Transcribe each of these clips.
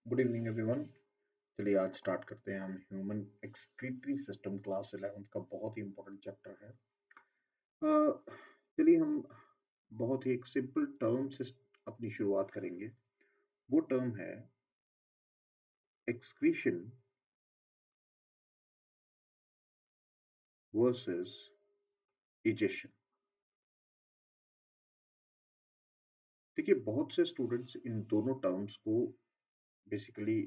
Good evening everyone. चलिए आज start करते हैं हम human excretory system class 11th का बहुत ही इंपॉर्टेंट चैप्टर है। चलिए हम बहुत ही एक सिंपल टर्म से अपनी शुरुआत करेंगे। वो टर्म है एक्सक्रीशन वर्सेस इजेशन। देखिए बहुत से स्टूडेंट्स इन दोनों टर्म्स को बेसिकली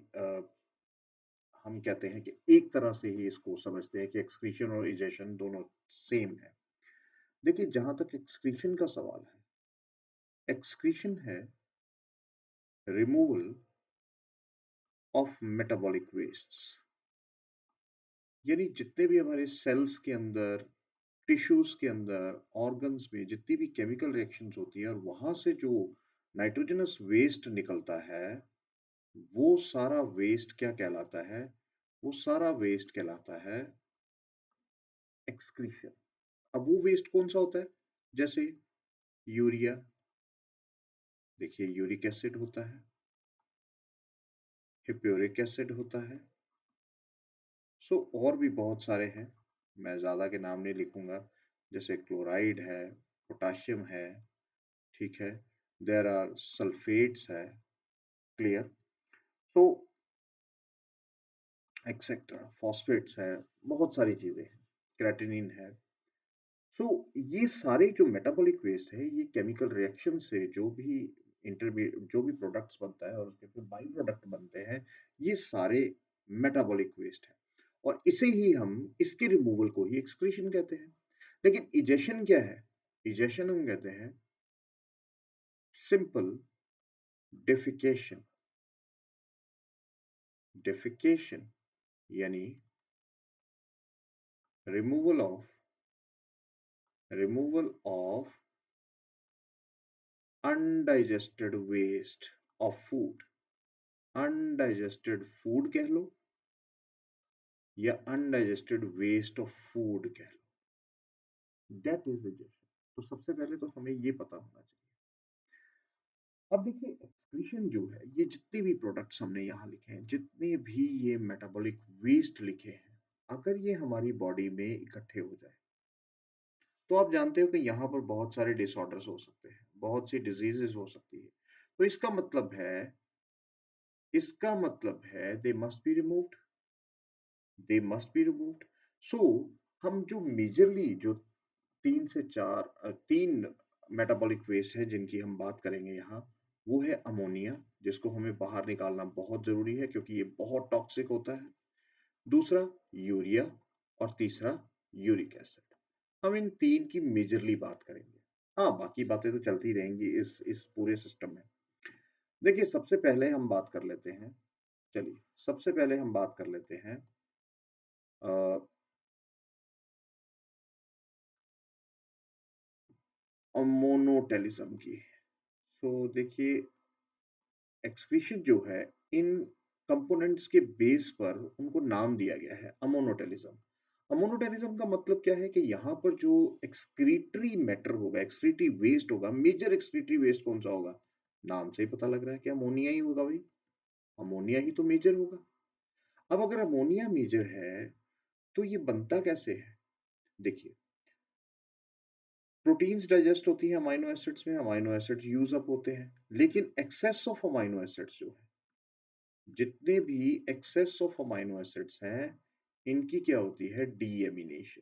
हम कहते हैं कि एक तरह से ही इसको समझते हैं कि एक्सक्रीशन और इजेशन दोनों सेम है। देखिए जहां तक एक्सक्रीशन का सवाल है, एक्सक्रीशन है रिमूवल ऑफ मेटाबॉलिक वेस्ट्स, यानी जितने भी हमारे सेल्स के अंदर, टिश्यूज के अंदर, ऑर्गन्स में जितनी भी केमिकल रिएक्शंस होती है और वहां से जो नाइट्रोजनस वेस्ट निकलता है, वो सारा वेस्ट क्या कहलाता है? वो सारा वेस्ट कहलाता है एक्सक्रीशन। अब वो वेस्ट कौन सा होता है? जैसे यूरिया, देखिए यूरिक एसिड होता है, हिप्योरिक एसिड होता है, और भी बहुत सारे हैं, मैं ज़्यादा के नाम नहीं लिखूंगा। जैसे क्लोराइड है, पोटाशियम है, ठीक है, देयर आर सल्फेट्स है, क्लियर, सो एक्सेट्रा, फॉस्फेट्स है, बहुत सारी चीजें हैं, क्रेटिनिन है। सो ये सारे जो मेटाबॉलिक वेस्ट है, ये केमिकल रिएक्शन से जो भी प्रोडक्ट्स बनता है और उसके फिर बाई प्रोडक्ट बनते हैं, ये सारे मेटाबॉलिक वेस्ट है। और इसे ही हम, इसके रिमूवल को ही एक्सक्रीशन कहते हैं। लेकिन इजेशन क्या है? इजेशन हम कहते हैं सिंपल डेफिकेशन। डेफिकेशन यानी removal of removal of undigested waste of food. Undigested food कह लो या अनडाइजेस्टेड वेस्ट ऑफ फूड कह लो, दैट इज इजेशन। तो सबसे पहले तो हमें ये पता होना चाहिए। अब देखिए एक्सक्रीशन जो है, ये जितने भी प्रोडक्ट्स हमने यहाँ लिखे हैं, जितने भी ये मेटाबॉलिक वेस्ट लिखे हैं, अगर ये हमारी बॉडी में इकट्ठे हो जाए, तो आप जानते हो कि यहाँ पर बहुत सारे डिसऑर्डर्स हो सकते हैं, बहुत सी डिजीजेस हो सकती है। तो इसका मतलब है they must be removed. They must be removed. So हम जो मेजरली जो तीन मेटाबॉलिक वेस्ट है जिनकी हम बात करेंगे यहाँ, वो है अमोनिया, जिसको हमें बाहर निकालना बहुत जरूरी है क्योंकि ये बहुत टॉक्सिक होता है। दूसरा यूरिया, और तीसरा यूरिक एसिड। हम इन तीन की मेजरली बात करेंगे। हाँ, बाकी बातें तो चलती रहेंगी इस पूरे सिस्टम में। देखिए सबसे पहले हम बात कर लेते हैं, चलिए सबसे पहले हम बात कर लेते हैं मोनोटेलिज्म की। देखिए एक्सक्रीशन जो है, इन कंपोनेंट्स के बेस पर उनको नाम दिया गया है अमोनोटेलिज्म। अमोनोटेलिज्म का मतलब क्या है कि यहाँ पर जो एक्सक्रीटरी मैटर होगा, एक्सक्रीटरी वेस्ट होगा, मेजर एक्सक्रीटरी वेस्ट कौन सा होगा? नाम से ही पता लग रहा है कि अमोनिया ही होगा भाई। अमोनिया ही तो मेजर होगा। अब अगर अमोनिया मेजर है, तो ये बनता कैसे है? देखिए प्रोटीन्स डाइजेस्ट होती है अमाइनो एसिड्स में, अमाइनो एसिड्स यूज अप होते हैं, लेकिन एक्सेस ऑफ अमाइनो एसिड्स जो है, जितने भी एक्सेस ऑफ अमाइनो एसिड्स हैं, इनकी क्या होती है? डीएमिनेशन।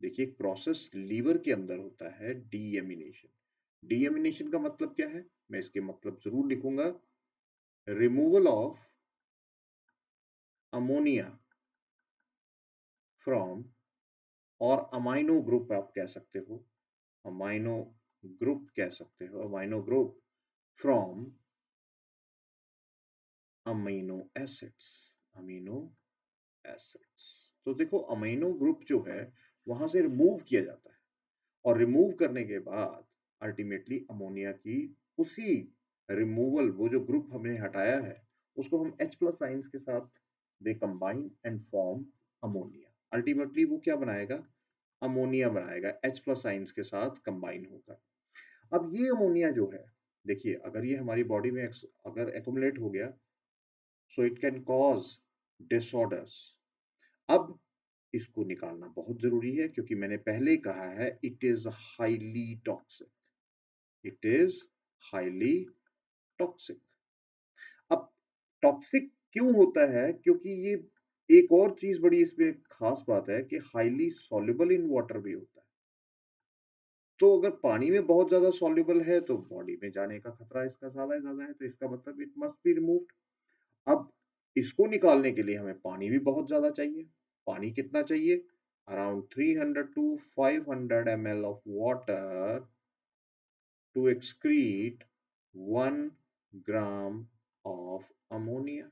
देखिए एक प्रोसेस लीवर के अंदर होता है डीएमिनेशन। डीएमिनेशन का मतलब क्या है? मैं इसके मतलब जरूर लिखूंगा, रिमूवल ऑफ अमोनिया फ्रॉम, और अमाइनो ग्रुप आप कह सकते हो, अमाइनो ग्रुप कह सकते हो, amino group from amino acids. Amino acids, तो देखो अमीनो ग्रुप जो है, वहां से रिमूव किया जाता है, और रिमूव करने के बाद अल्टीमेटली अमोनिया की उसी रिमूवल, वो जो ग्रुप हमने हटाया है, उसको हम H प्लस साइंस के साथ they combine and form ammonia. Ultimately वो क्या बनाएगा? अमोनिया बनाएगा, H प्लस साइंस के साथ कंबाइन होकर। अब ये अमोनिया जो है, देखिए अगर ये हमारी बॉडी में अगर एक्युमुलेट हो गया, so it can cause disorders. अब इसको निकालना बहुत ज़रूरी है क्योंकि मैंने पहले ही कहा है it is highly toxic, it is highly toxic. अब टॉक्सिक क्यों होता है? क्योंकि ये एक और चीज़ बड़ी इसमें ख़ास बात है कि हाइली सॉल्युबल इन वाटर भी होता है। तो अगर पानी में बहुत ज़्यादा सॉल्युबल है तो बॉडी में जाने का खतरा इसका ज़्यादा ही ज़्यादा है, तो इसका मतलब इट मस्ट बी रिमूव्ड। अब इसको निकालने के लिए हमें पानी भी बहुत ज़्यादा चाहिए। पानी कितना चाहिए? Around 300 to 500 ml of water to excrete 1 gram of ammonia.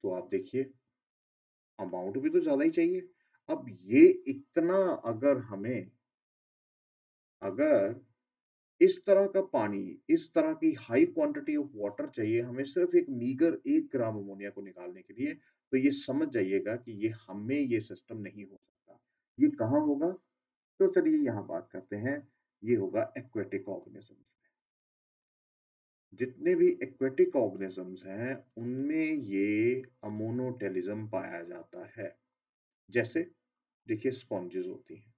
तो आप देखिए अमाउंट भी तो ज़्यादा ही चाहिए। अब ये इतना अगर हमें अगर इस तरह का पानी, इस तरह की हाई क्वांटिटी ऑफ वाटर चाहिए हमें सिर्फ़ एक मीगर 1 ग्राम अमोनिया को निकालने के लिए, तो ये समझ जाइएगा कि ये हम में ये सिस्टम नहीं हो सकता। ये कहाँ होगा? तो चलिए यहाँ बात करते हैं, ये होगा एक्वेटिक ऑर्गेनिज़म्स में। जितने भी एक्वेटिक ऑर्गेनिज़म्स हैं, उनमें ये अमोनोटेलिज़म पाया जाता है। जैसे देखिए स्पॉन्जेस होती हैं।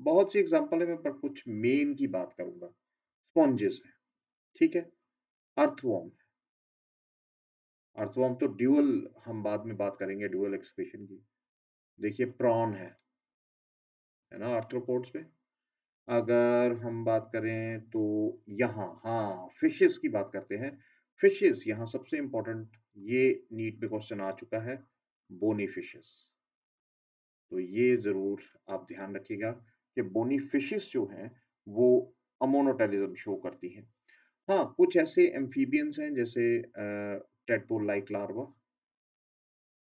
बहुत सी एग्ज़ाम्पल है, मैं पर कुछ मेन की बात करूँगा। स्पॉन्जेस हैं, ठीक है? अर्थवॉर्म है। अर्थवॉर्म तो ड्यूअल हम बाद में बात करेंगे ड्यूअल एक्सक्रीशन की। देखिए प्रॉन है ना आर्थ्रोपोड्स में। अगर हम बात करें तो यहाँ हाँ, फिशेज़ की बात करते हैं। फिशेज़ यहाँ सबसे इम्पोर्टेंट ये नीट में क्वेश्चन आ चुका है, बोनी फिशेज़। तो ये ज़रूर आप ध्यान रखिएगा कि बोनी फिशेज़ जो हैं, वो अमोनोटेलिज़म शो करती हैं। हाँ, कुछ ऐसे एम्फिबियंस हैं जैसे टैडपोल लाइक लार्वा,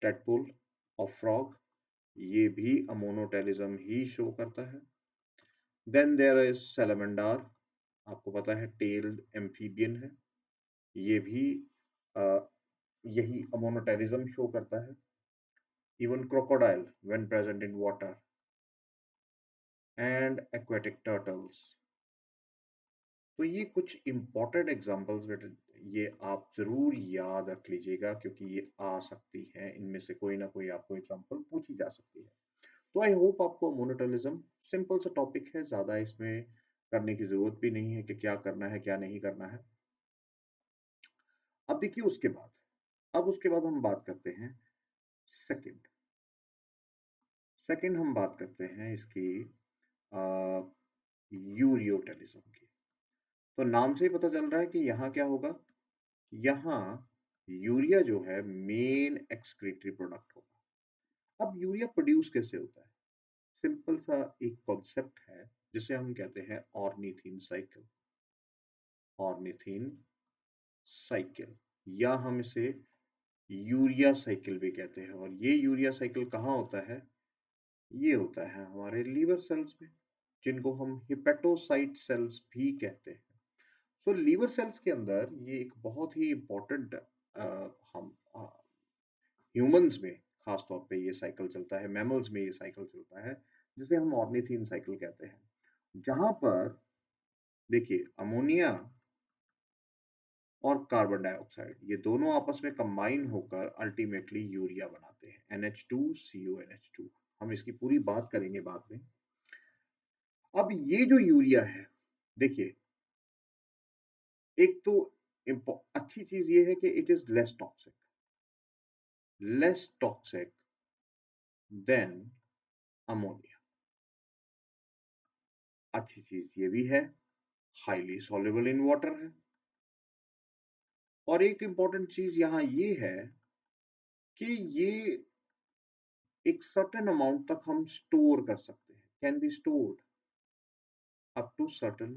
टैडपोल और फ्रॉग, ये भी अमोनोटेलिज़म ही शो करता है। देन देयर इज़ सैलामेंडर, आपको पता है टेल्ड एम्फिबियन है, ये भी अ, यही अमोनोटेलिज़म शो करता है। Even crocodile when present in water and aquatic turtles. तो ये कुछ इम्पोर्टेंट एग्जांपल्स बेटे, ये आप ज़रूर याद रख लीजिएगा क्योंकि ये आ सकती हैं, इनमें से कोई ना कोई आपको एग्जांपल पूछी जा सकती है। तो आई होप आपको मोनोटोलिज्म सिंपल सा टॉपिक है, ज़्यादा इसमें करने की ज़रूरत भी नहीं है कि क्या करना है, क्या नहीं करना है। अब देखिए उसके बाद हम बात करते हैं सेकंड सेकंड हम बात करते हैं इसकी यूरियोटेलिज्म की। तो नाम से ही पता चल रहा है कि यहाँ क्या होगा, यहाँ यूरिया जो है मेन एक्सक्रीटरी प्रोडक्ट होगा। अब यूरिया प्रोड्यूस कैसे होता है? सिंपल सा एक कॉन्सेप्ट है जिसे हम कहते हैं ऑर्निथीन साइकिल। ऑर्निथीन साइकिल या हम इसे यूरिया साइकिल भी कहते हैं, और ये यूरिया साइकिल कहाँ होता है? ये होता है हमारे लीवर सेल्स में, जिनको हम हिपेटोसाइट सेल्स भी कहते हैं। तो लीवर सेल्स के अंदर ये एक बहुत ही इम्पोर्टेंट हम ह्यूमंस में खास तौर पे ये साइकिल चलता है, मैमल्स में ये साइकिल चलता है, जिसे हम ऑर्निथीन साइकिल कहते हैं। जहां पर देखिए अमोनिया और कार्बन डाइऑक्साइड ये दोनों आपस में कंबाइन होकर अल्टीमेटली यूरिया बनाते हैं, NH2CONH2। हम इसकी पूरी बात करेंगे बाद में। अब ये जो यूरिया है, देखिए एक तो अच्छी चीज ये है कि it is less toxic than ammonia. अच्छी चीज ये भी है, हाईली सॉल्युबल इन वाटर है। और एक इंपॉर्टेंट चीज यहाँ ये है कि ये एक सर्टेन अमाउंट तक हम स्टोर कर सकते हैं, can be stored up to certain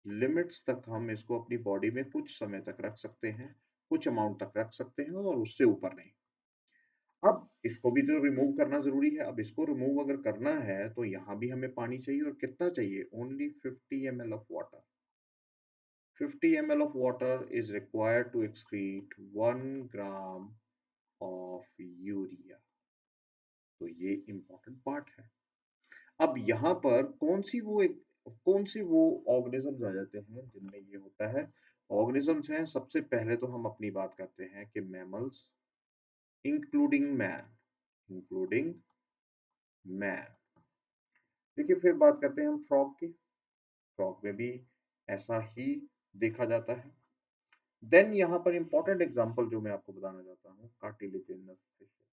limits तक हम इसको अपनी बॉडी में कुछ समय तक रख सकते हैं, कुछ अमाउंट तक रख सकते हैं और उससे ऊपर नहीं। अब इसको भी तो रिमूव करना जरूरी है। अब इसको रिमूव अगर करना है तो यहाँ भी हमें पानी चाहिए, और कितना चाहिए? Only 50 ml of water. 50 ml of water is required to excrete 1 gram of urea। तो ये इंपॉर्टेंट पार्ट है। अब यहाँ पर कौन सी वो ऑर्गेनिजम्स आ जाते हैं जिनमें ये होता है? ऑर्गेनिजम्स हैं, सबसे पहले तो हम अपनी बात करते हैं कि mammals including man, including man. देखिए फिर बात करते हैं हम फ्रॉग की। फ्रॉग में भी ऐसा ही देखा जाता है। देन यहाँ पर इंपॉर्टेंट एग्जांपल जो मैं आपको बताना चाहता हूँ, कार्टिलेजिनस फिशेस।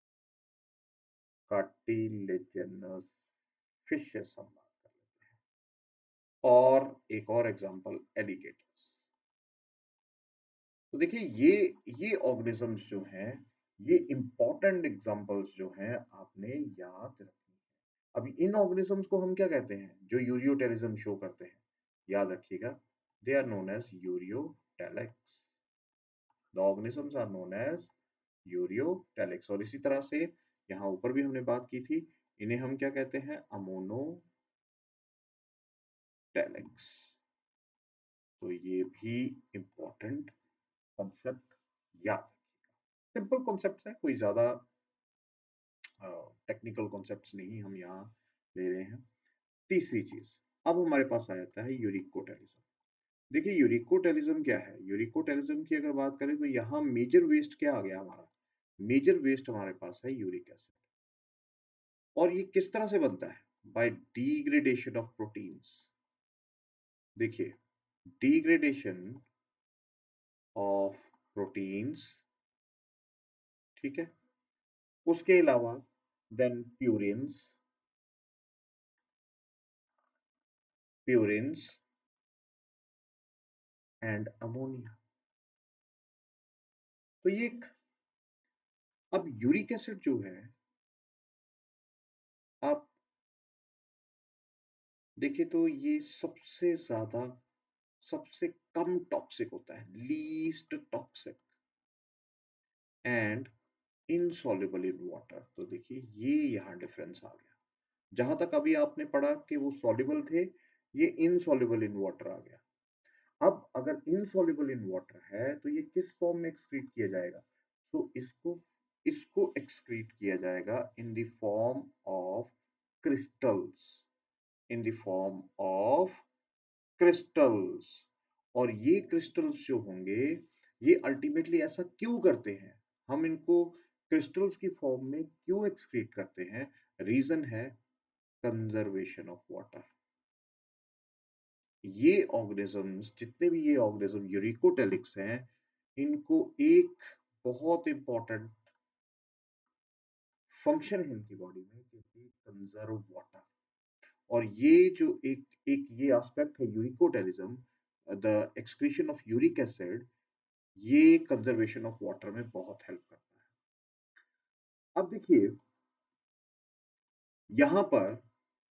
कार्टिलेजिनस फिशेस हम बात कर लेते हैं। और एक और एग्जांपल एलिगेटर्स। तो देखिए ये ऑर्गेनिजम्स जो हैं, ये इंपॉर्टेंट एग्जांपल्स जो हैं आपने याद रखनी है। अभी इन ऑर्गेनिजम्स को हम क्या कहते हैं, जो यूरियोटेलिज्म शो करते हैं? याद रखिएगा, they are known as ureotelics. The organisms are known as ureotelics. और इसी तरह से यहाँ ऊपर भी हमने बात की थी, इन्हें हम क्या कहते हैं? अमोनोटेलिक्स। तो ये भी इंपॉर्टेंट कॉन्सेप्ट याद रखिएगा। सिंपल कॉन्सेप्ट है, कोई ज्यादा टेक्निकल कॉन्सेप्ट्स नहीं हम यहाँ ले रहे हैं। तीसरी चीज, अब हमारे पास आ जाता है यूरिकोटेलिज्म। देखिए यूरिकोटेलिज्म क्या है? यूरिकोटेलिज्म की अगर बात करें तो यहाँ मेजर वेस्ट क्या आ गया हमारा? मेजर वेस्ट हमारे पास है यूरिक एसिड। और ये किस तरह से बनता है? By degradation of proteins. देखिए, डिग्रेडेशन ऑफ प्रोटीन्स, ठीक है। उसके अलावा then purines, purines and ammonia. तो ये अब यूरिक एसिड जो है, आप देखिए तो ये सबसे ज्यादा, सबसे कम टॉक्सिक होता है, least toxic and insoluble in water. तो देखिए ये यहाँ डिफरेंस आ गया। जहां तक अभी आपने पढ़ा कि वो सॉल्युबल थे, ये इनसॉल्युबल इन वाटर आ गया। अब अगर इनसॉल्युबल इन वाटर है तो ये किस फॉर्म में एक्सक्रीट किया जाएगा? सो इसको इसको एक्सक्रीट किया जाएगा in the form of crystals, in the form of crystals. और ये क्रिस्टल्स जो होंगे, ये अल्टीमेटली ऐसा क्यों करते हैं? हम इनको क्रिस्टल्स की फॉर्म में क्यों एक्सक्रीट करते हैं? रीजन है कंजर्वेशन ऑफ वाटर। ये ऑर्गेनिजम्स, जितने भी ये ऑर्गेनिज्म यूरिकोटेलिक्स हैं, इनको एक बहुत इंपॉर्टेंट फंक्शन है इनकी बॉडी में कि कंजर्व वाटर। और ये जो एक एक ये एस्पेक्ट है uricotelism, the excretion of uric acid, ये कंजर्वेशन ऑफ वाटर में बहुत हेल्प करता है। अब देखिए यहाँ पर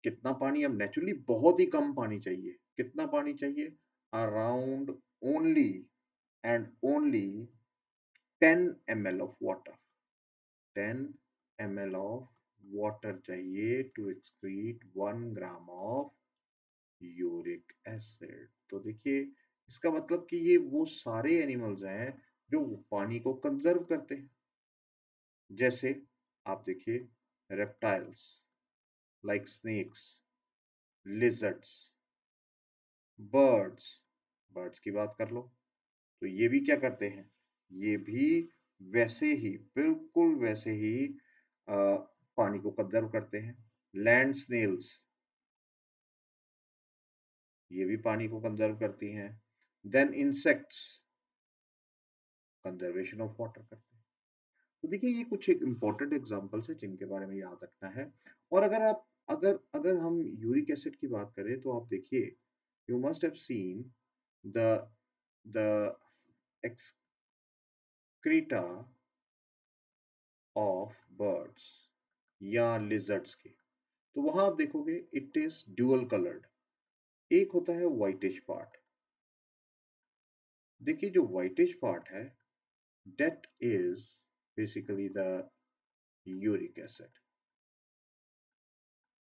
कितना पानी, अब नेचुरली बहुत ही कम पानी चाहिए। कितना पानी चाहिए? Around only and only 10 ml of water. 10 ml of water चाहिए to excrete 1 gram of uric acid. तो देखिए इसका मतलब कि ये वो सारे एनिमल्स हैं जो पानी को कंजर्व करते हैं। जैसे आप देखिए, reptiles like snakes, lizards, birds, birds की बात कर लो, तो ये भी क्या करते हैं? ये भी वैसे ही, बिल्कुल वैसे ही पानी को कंजर्व करते हैं। लैंड स्नेल्स, ये भी पानी को कंजर्व करती हैं। Then insects, conservation of water करते हैं। तो देखिए ये कुछ एक इंपॉर्टेंट एग्जांपल्स है जिनके बारे में याद रखना है। और अगर आप अगर अगर हम यूरिक एसिड की बात करें तो आप देखिए, you must have seen the the excreta of birds या लिजर्ड्स की। तो वहां आप देखोगे इट इज ड्यूअल कलर्ड। एक होता है व्हाइटिश पार्ट। देखिए जो व्हाइटिश पार्ट है, that is basically the uric acid.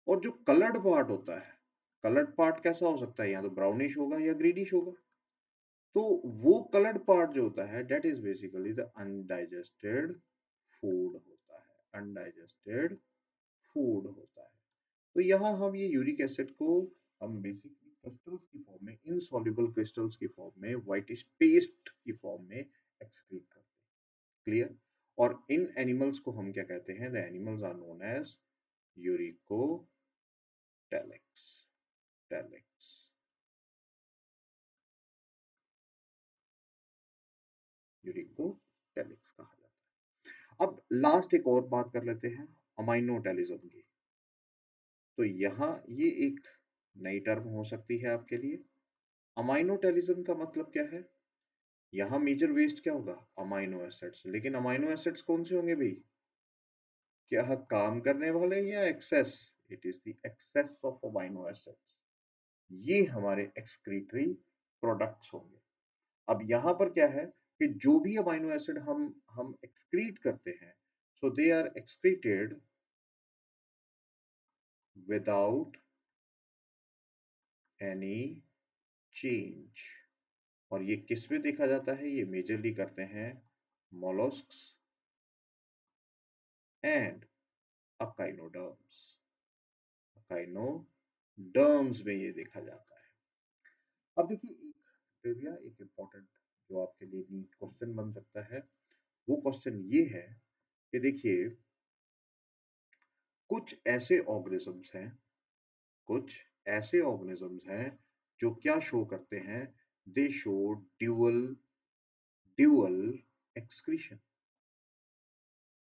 और जो कलर्ड पार्ट होता है, कलर्ड पार्ट कैसा हो सकता है? या तो ब्राउनिश होगा या ग्रीनिश होगा। तो वो कलर्ड पार्ट जो होता है, that is basically the undigested food होता है। अनडाइजेस्टेड फूड होता है। तो यहाँ हम ये यूरिक एसिड को हम बेसिकली क्रिस्टल्स की फॉर्म में, इनसॉल्युबल क्रिस्टल्स की फॉर्म में, व्हाइटिश पेस्ट की फॉर्म में एक्सक्रीट करते हैं। क्लियर? और इन एनिमल्स को हम क्या कहते हैं? The animals are known as uricotelics. Telics. Uricotelics कहा जाता है। अब लास्ट एक और बात कर लेते हैं अमाइनोटेलिज्म की। तो यहाँ ये एक नई टर्म हो सकती है आपके लिए। अमाइनोटेलिज्म का मतलब क्या है? यहाँ मेजर वेस्ट क्या होगा? Amino acids. लेकिन अमाइनो एसिड्स कौन से होंगे भाई? क्या काम करने वाले या excess? It is the excess of amino acids. ये हमारे एक्सक्रीटरी प्रोडक्ट्स होंगे। अब यहाँ पर क्या है कि जो भी अमाइनो एसिड हम एक्सक्रीट करते हैं, so they are excreted without any change. और ये किस में देखा जाता है? ये मेजरली करते हैं मोलस्क्स एंड अकाइनोडर्म्स। अकाइनोडर्म्स में ये देखा जाता है। अब देखिए एक ट्रिविया, एक इंपॉर्टेंट जो आपके लिए नीट क्वेश्चन बन सकता है, वो क्वेश्चन ये है कि देखिए कुछ ऐसे ऑर्गेनिजम्स हैं, कुछ ऐसे ऑर्गेनिजम्स हैं जो क्या शो करते हैं? दे शो ड्यूअल ड्यूअल एक्सक्रीशन।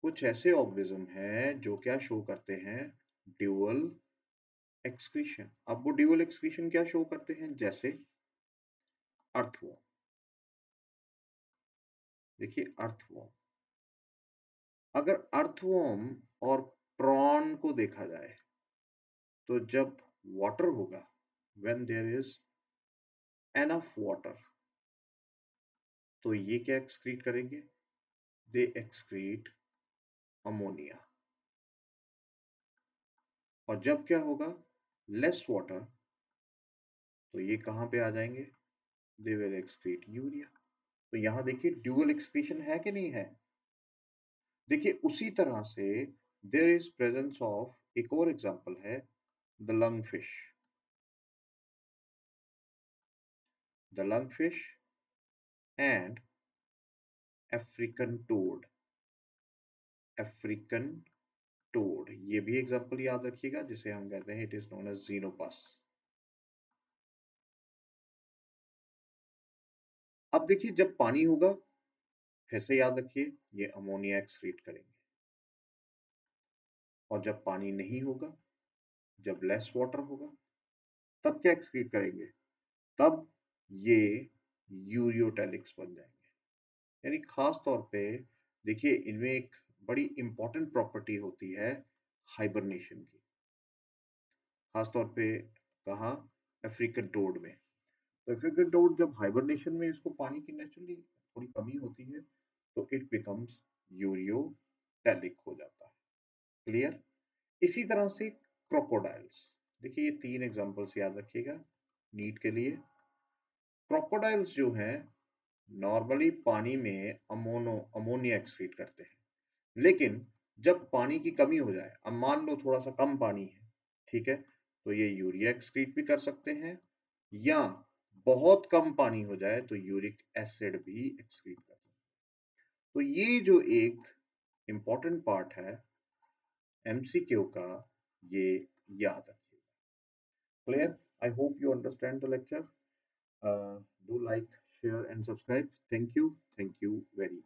कुछ ऐसे ऑर्गेनिज्म हैं जो क्या शो करते हैं? Dual excretion. अब वो ड्यूअल एक्सक्रीशन क्या शो करते हैं? जैसे अर्थवॉर्म। देखिए अर्थवॉर्म, अगर अर्थवॉर्म और प्रॉन को देखा जाए तो जब वाटर होगा, when there is enough water, तो ये क्या एक्सक्रीट करेंगे? They excrete ammonia. और जब क्या होगा? लेस वाटर, तो ये कहां पे आ जाएंगे? They will excrete urea. तो यहां देखिए ड्यूअल एक्सक्रीशन है कि नहीं है? देखिए उसी तरह से देयर इज प्रेजेंस ऑफ, एक और एग्जांपल है, the lung fish. The lung fish and African toad. African toad, ये भी एग्जांपल याद रखिएगा, जिसे हम कहते हैं it is known as Xenopus. अब देखिए जब पानी होगा, फिर से याद रखिए ये अमोनिया एक्सक्रीट करेंगे। और जब पानी नहीं होगा, जब लेस वाटर होगा, तब क्या एक्सक्रीट करेंगे? तब ये यूरियोटेलिक्स बन जाएंगे। यानी खास तौर पे देखिए इनमें एक बड़ी इंपॉर्टेंट प्रॉपर्टी होती है हाइबरनेशन की। खास तौर पे कहा? अफ्रीकन टोड में। तो अफ्रीकन टोड जब हाइबरनेशन में, इसको पानी की नेचुरली थोड़ी कमी होती है, तो इट बिकम्स यूरियोटेलिक हो जाता है। क्लियर? इसी तरह से क्रोकोडाइल्स। देखिए ये 3 एग्जांपल्स याद रखिएगा नीट के लिए। क्रोकोडाइल्स जो हैं नॉर्मली पानी में अमोनिया एक्सक्रीट करते हैं। लेकिन जब पानी की कमी हो जाए, अब मान लो थोड़ा सा कम पानी है, ठीक है, तो ये यूरिया एक्सक्रीट भी कर सकते हैं, या बहुत कम पानी हो जाए तो यूरिक एसिड भी एक्सक्रीट कर सकते हैं। तो ये जो एक इंपॉर्टेंट पार्ट है एमसीक्यू का, ये याद रखिए। Clear? I hope you understand the lecture. Do like, share, and subscribe. Thank you. Thank you very